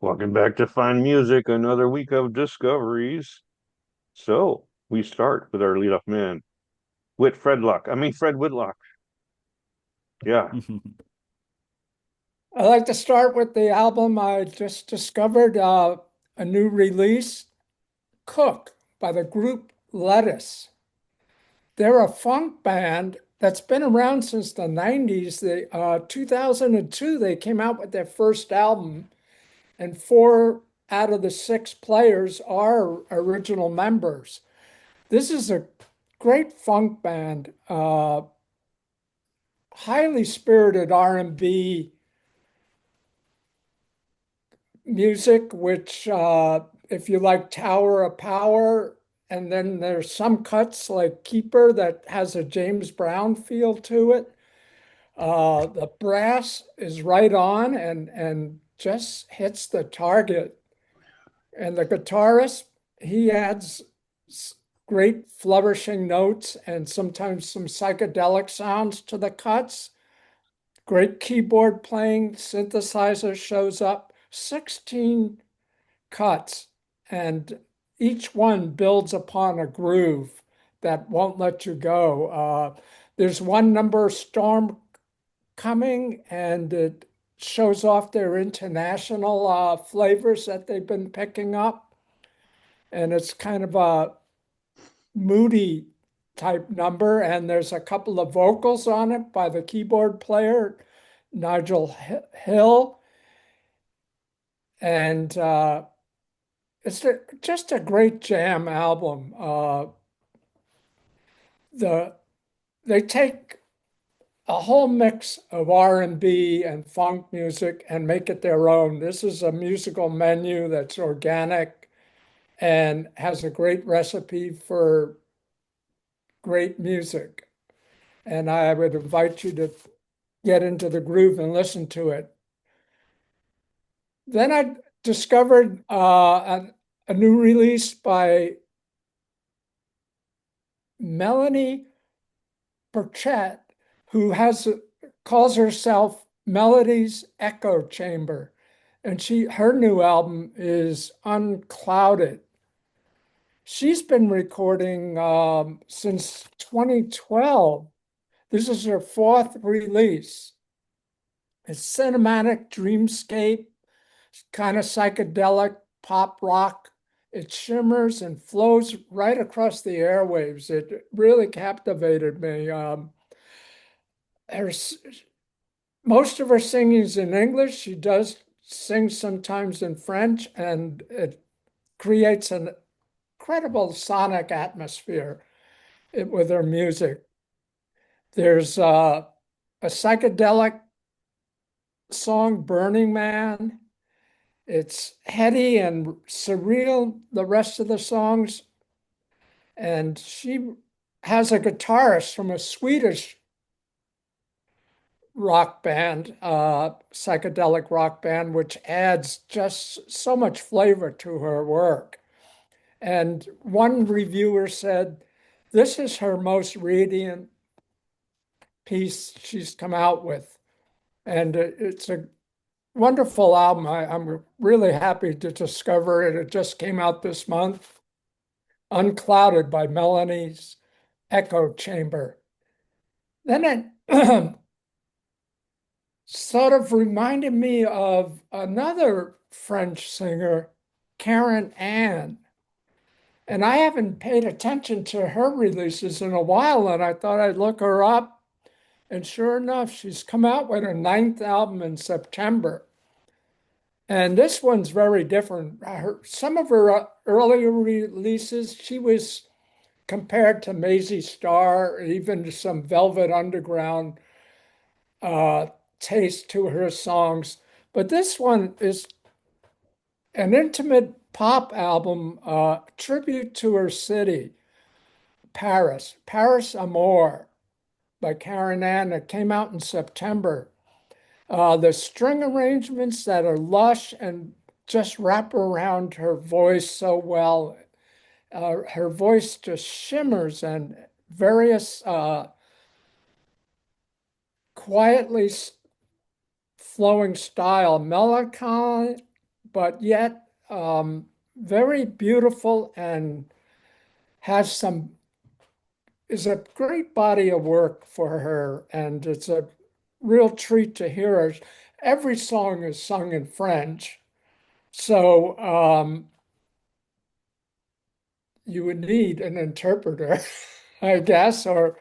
Welcome back to Fine Music, another week of discoveries. So we start with our leadoff man, Fred Whitlock. Yeah. I'd like to start with the album I just discovered, a new release, Cook, by the group Lettuce. They're a funk band that's been around since the 90s. 2002, they came out with their first album, and four out of the six players are original members. This is a great funk band, highly spirited R&B music, which, if you like Tower of Power, and then there's some cuts like Keeper that has a James Brown feel to it. The brass is right on and just hits the target. And the guitarist, he adds great flourishing notes and sometimes some psychedelic sounds to the cuts. Great keyboard playing, synthesizer shows up. 16 cuts, and each one builds upon a groove that won't let you go. There's one number, Storm Coming, and it shows off their international flavors that they've been picking up. And it's kind of a moody type number. And there's a couple of vocals on it by the keyboard player, Nigel Hill. And just a great jam album. The they take a whole mix of R&B and funk music and make it their own. This is a musical menu that's organic and has a great recipe for great music. And I would invite you to get into the groove and listen to it. Then I discovered a new release by Melanie Burchett, who calls herself Melody's Echo Chamber, and her new album is Unclouded. She's been recording since 2012. This is her fourth release. It's cinematic dreamscape, kind of psychedelic pop rock. It shimmers and flows right across the airwaves. It really captivated me. Her, Most of her singing is in English. She does sing sometimes in French, and it creates an incredible sonic atmosphere with her music. There's a psychedelic song, Burning Man. It's heady and surreal, the rest of the songs. And she has a guitarist from a Swedish rock band, psychedelic rock band, which adds just so much flavor to her work. And one reviewer said, this is her most radiant piece she's come out with. And it's a wonderful album. I'm really happy to discover it. It just came out this month, Unclouded by Melanie's Echo Chamber. Then it sort of reminded me of another French singer, Karen Ann. And I haven't paid attention to her releases in a while, and I thought I'd look her up. And sure enough, she's come out with her ninth album in September. And this one's very different. Some of her earlier releases, she was compared to Maisie Starr, even to some Velvet Underground uh, taste to her songs. But this one is an intimate pop album, tribute to her city, Paris Amour by Karen Ann. It came out in September. The string arrangements that are lush and just wrap around her voice so well. Her voice just shimmers and various quietly flowing style, melancholy, but yet very beautiful and has some is a great body of work for her, and it's a real treat to hear her. Every song is sung in French, so you would need an interpreter, I guess, or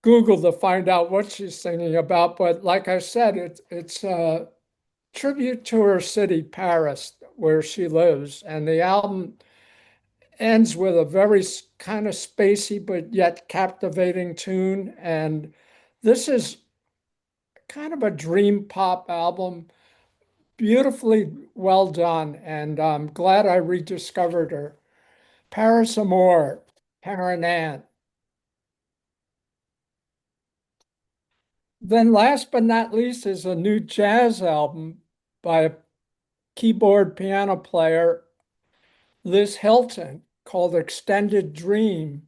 Google to find out what she's singing about. But like I said, it's a tribute to her city, Paris, where she lives, and the album ends with a very kind of spacey but yet captivating tune. And this is kind of a dream pop album, beautifully well done. And I'm glad I rediscovered her. Paris Amour, Karen Ann. Then, last but not least, is a new jazz album by a keyboard piano player, Liz Hilton, called Extended Dream.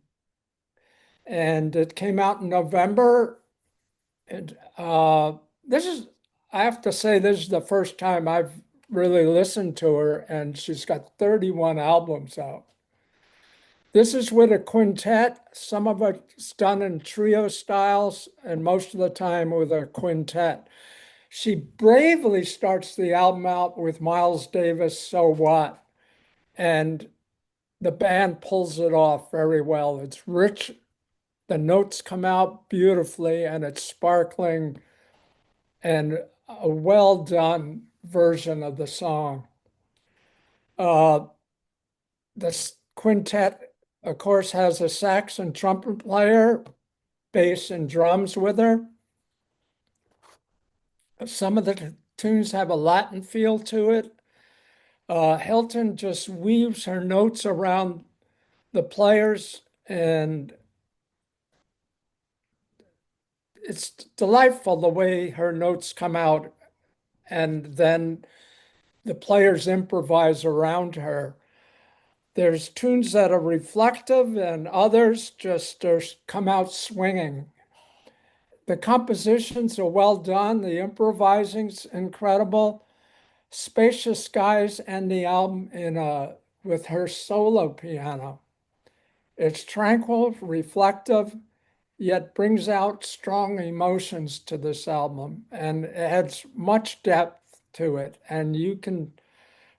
And it came out in November. And this is, I have to say, this is the first time I've really listened to her, and she's got 31 albums out. This is with a quintet. Some of it's done in trio styles, and most of the time with a quintet. She bravely starts the album out with Miles Davis' So What? And the band pulls it off very well. It's rich, the notes come out beautifully, and it's sparkling and a well done version of the song. Uh, this quintet, of course, has a sax and trumpet player, bass and drums with her. Some of the tunes have a Latin feel to it. Hilton just weaves her notes around the players, and it's delightful the way her notes come out, and then the players improvise around her. There's tunes that are reflective, and others just come out swinging. The compositions are well done, the improvising's incredible. Spacious Skies and the album in with her solo piano. It's tranquil, reflective, yet brings out strong emotions to this album, and it has much depth to it. And you can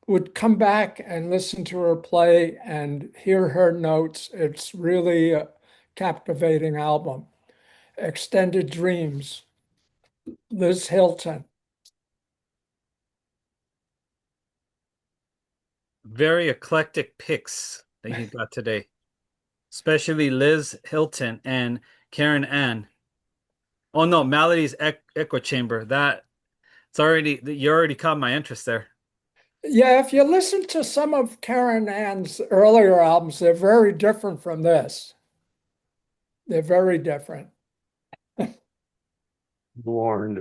would come back and listen to her play and hear her notes. It's really a captivating album. Extended Dreams, Liz Hilton. Very eclectic picks that you got today, especially Liz Hilton and Karen Ann. Oh no, Melody's Echo Chamber. That it's already you already caught my interest there. Yeah, if you listen to some of Karen Ann's earlier albums, they're very different from this. They're very different. Warned.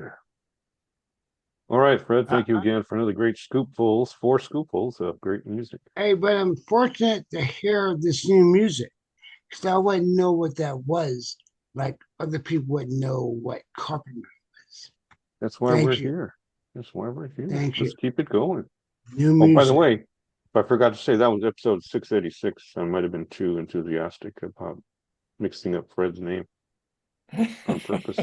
All right, Fred, thank you again for another great scoopfuls, 4 scoopfuls of great music. Hey, but I'm fortunate to hear this new music because I wouldn't know what that was. Like other people wouldn't know what Carpenter was. That's why we're Thank you. here. That's why we're here. Thank Let's you. keep it going. New Oh, by the music. way, if I forgot to say, that was episode 686. I might have been too enthusiastic about mixing up Fred's name on purpose.